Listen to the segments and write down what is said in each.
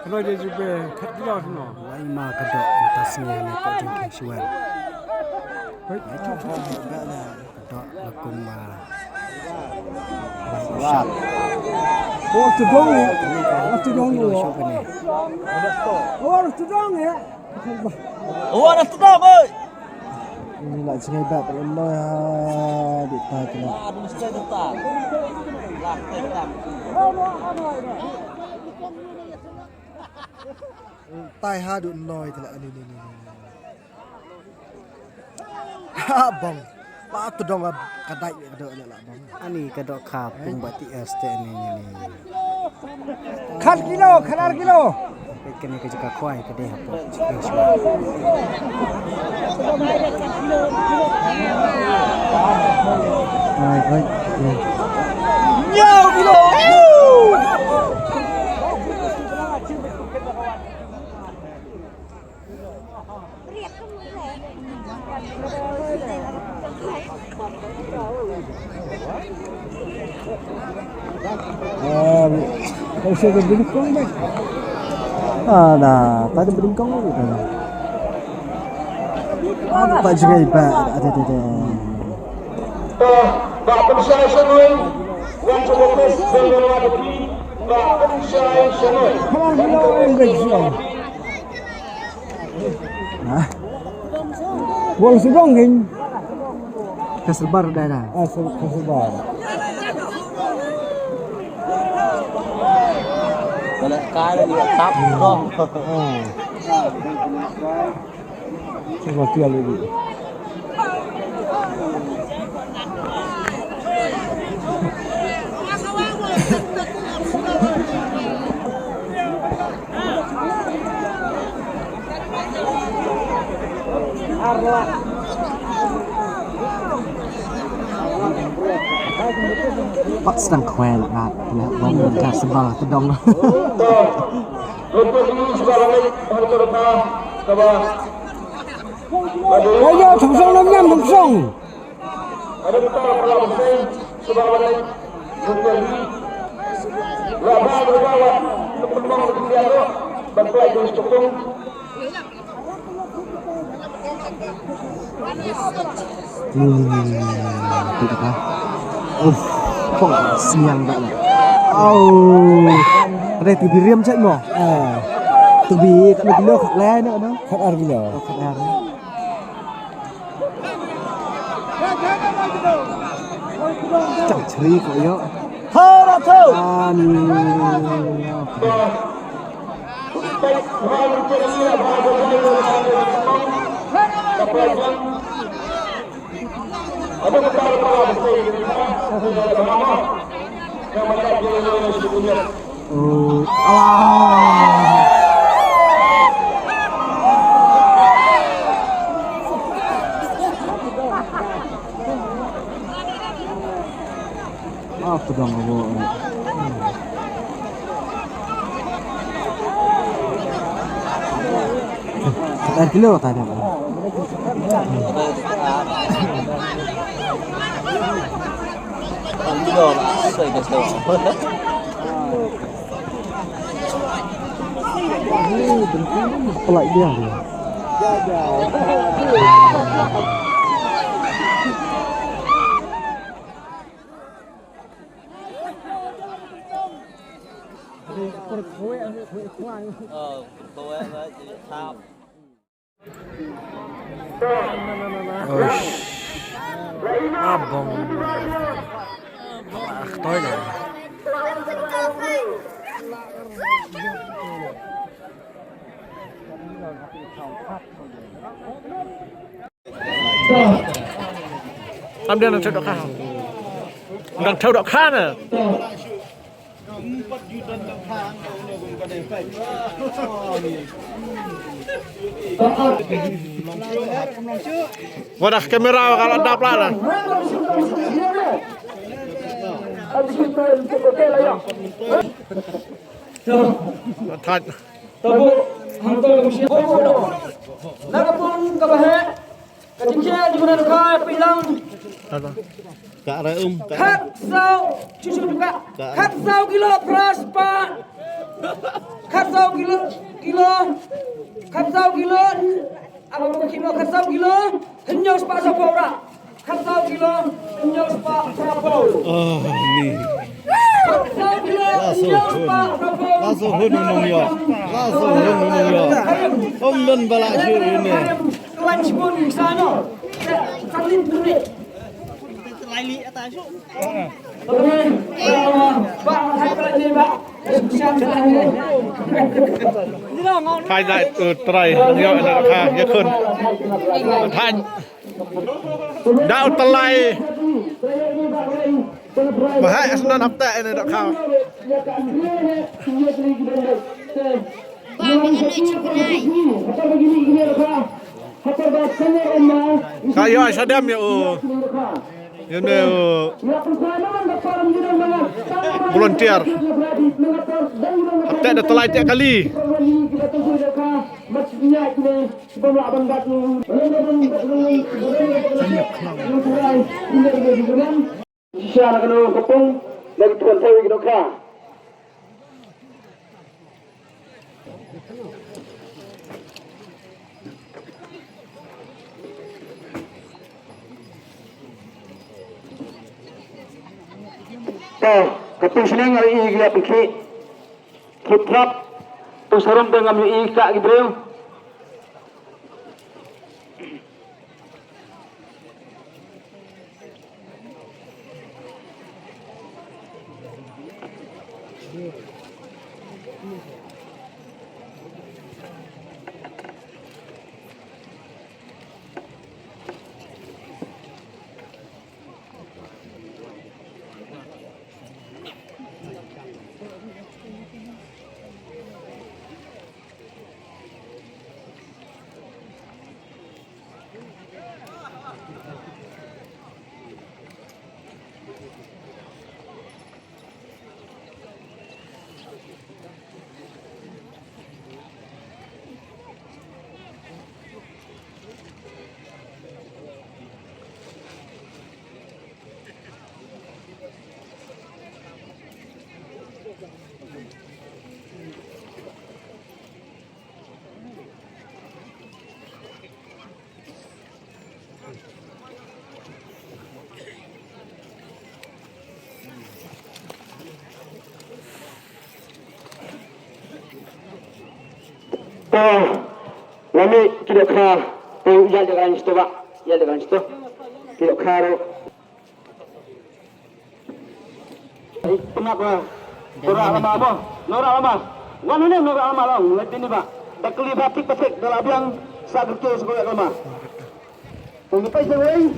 Kalau dia juga kat gila semua. Lain mah kedok tasnya ni kok jengking suan. Baik. Kedok lekung mah. Shot. Oh, tudong ya. Oh, tudong ya. Oh, tudong ya. Oh, ada tudong, oi. Ini nak sengai bat Allah ya. Di tai kena. Aduh, mesti tetap. Lah, tetap. Tai ha duk noi tu lah ni. Ha bang. Pa tu dong kadai kedok lah bang. Ani kedok kapung bati ST ni. Kat kilo, kanar kilo. Kena ke jaka kuai ke deh apa. Hai. Nyau kilo. Kau sudah berikung baik. Dah, tak ada beringkong lagi kan. Tak juga ibat. Ada. Pak Pensyai Senoi yang terlepas dari Wadaki Pak Pensyai Senoi Kanar kilo yang kecil. Buang sedong kan? Kesebar dah. Kesebar. Kalau kali dia tap dong. Coba tiap lagi. Pak sedang kuel nak bom kesebar tedong. Lepas ini sekarang ini Hantar Rata Kabah Ayo, thungsong namnya thungsong. Ada betul Pak Pensyai Sebagai ini Lepas ini Labah bergawat Kepemang berkelian lo Bantuan jenis cokong Tidak kah? Kok siang tak lah. Ada tibi riam cek mo. Tibi tak ada kat lain nak no. Kat ar kilo. Kat lain. Cak ceri kok yo. Ratu. Ada betul Pak Pensyai yang macam dia sebetulnya. Apa dong aku? Sekitar kilo tadi. Kilo lah, saya kasih. Pelak dia. Tôi nói chị thao. Abang. Tôi này. Am dia nak cakap kah? Đang theo đạo khác nè. Wadah kamera kalau ada pula lah. Thật. Nakapun kabahe, kacimcia di mana kau pilang? Kak Reum, Khat sau, cucu juga. Khat sau kilo pras pak. Khasau kilo khasau kilo apa kilo khasau kilo henyau sepak sapora khasau kilo henyau sepak sapora ni. khasau kilo henyau sepak sapora Langsung hunung ya. Langsung hunung ya. Omben balak syur ini. Kelan sepun di sana salin duit Thay lại trai nhọ là kha nhớ khôn. Thay đạo trai mà hai asnan hấp tệ này đạo khao. Kayo sa dam yo. Yun volunteer. Hapte ada telai tiap kali. Siya na kapong nagtuan tayo ginoka. Kapung seneng hari ini gila pikir kitrap tu sarum dengan mi ika gibreu Lami tidak kah, ya dengan itu pak, ya dengan itu tidak kah. Kenapa? Norak lama apa? Norak lama. Wan ini norak lama lah. Lihat ini pak. Tak kelibat tik dalam yang saged tu sekolah lama. Untuk paisawai.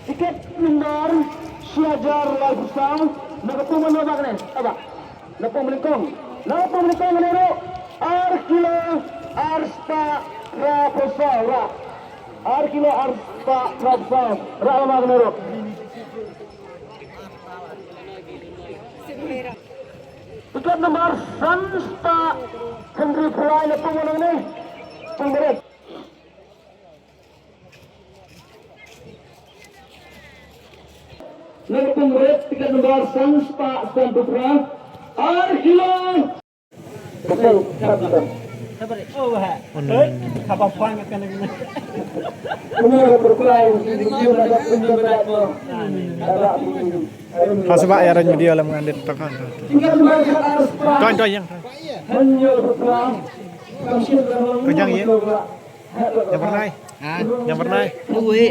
Tiket nomor Syajar Lifestyle. Nak pun menolak ni. Apa? Nak pun melingkung. Nak pun melingkung menero. Arkilo Arspa Raposora. Arkilo Arspa Raposora. Rama menero. Tiket nomor Sansta Henry Fly nak pun menang ni. Pemberet. Nak pemberet tiket nomor Sansta Henry Fly. Arkilo. Betul, betul. Sabar. Oh, ha. Kapal puan akan lagi. Benar berkulai di dalam penjelasan itu. Hasba ya ran media lam ngandit takan. Tuan yang. Kejang ya. Yang pernah. Yang pernah. Uwe.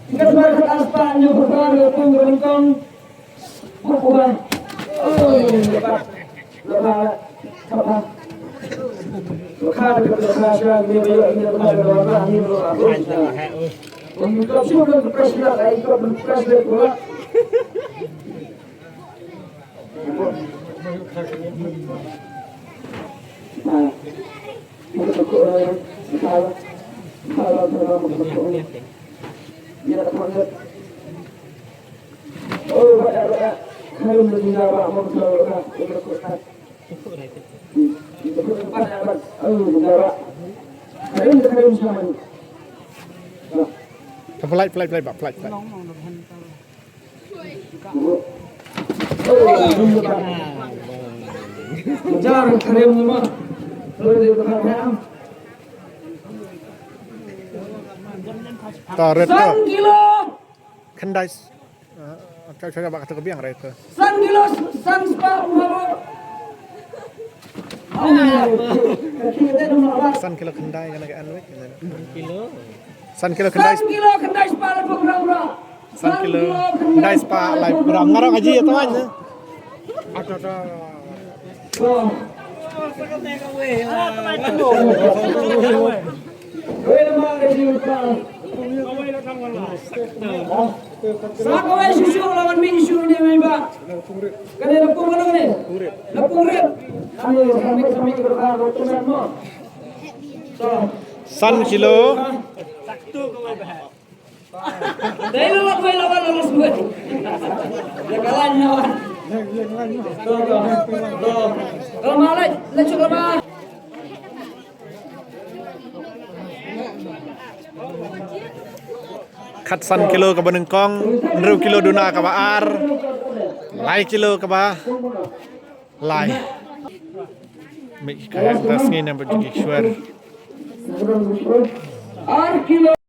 Ingat banget aspan yang berbagai penggerengkong bukuan. Oh, lepas. Apa? Lekar siapa dia ini benar ini untuk semua presiden ikut presiden pula. Nah, kalau dia tak mandat. Oh, ada. Kalau mendengar apa masalah berkata. Itu apa? Oh, mendengar. Kalau sama. Flight. Kejar Karim semua. Lalu dia berkata, Taret San kilo, kendai. Coba kata kebiang itu. San kilo, San spa Muhammad. San kilo kendai kan agak anu. San kilo kendai. San kilo kendai spa la pura-pura. San kilo kendai spa live kurang ngarang aja ya teman. Ada. Sakawai susu lawan min susu ni memang. Kena lepung mana ni? Lepung rep. Ayo sampai ke depan tu semua. San kilo. Dahil lawan lulus buat. Jagalan lawan. Kalau malai, lecuk lemah. Kat san kilo ke Benengkong, 1 kilo duna ke Baar, lai kilo ke Ba, lai. Mik kayak tas ngin yang berjugi suar. Ar kilo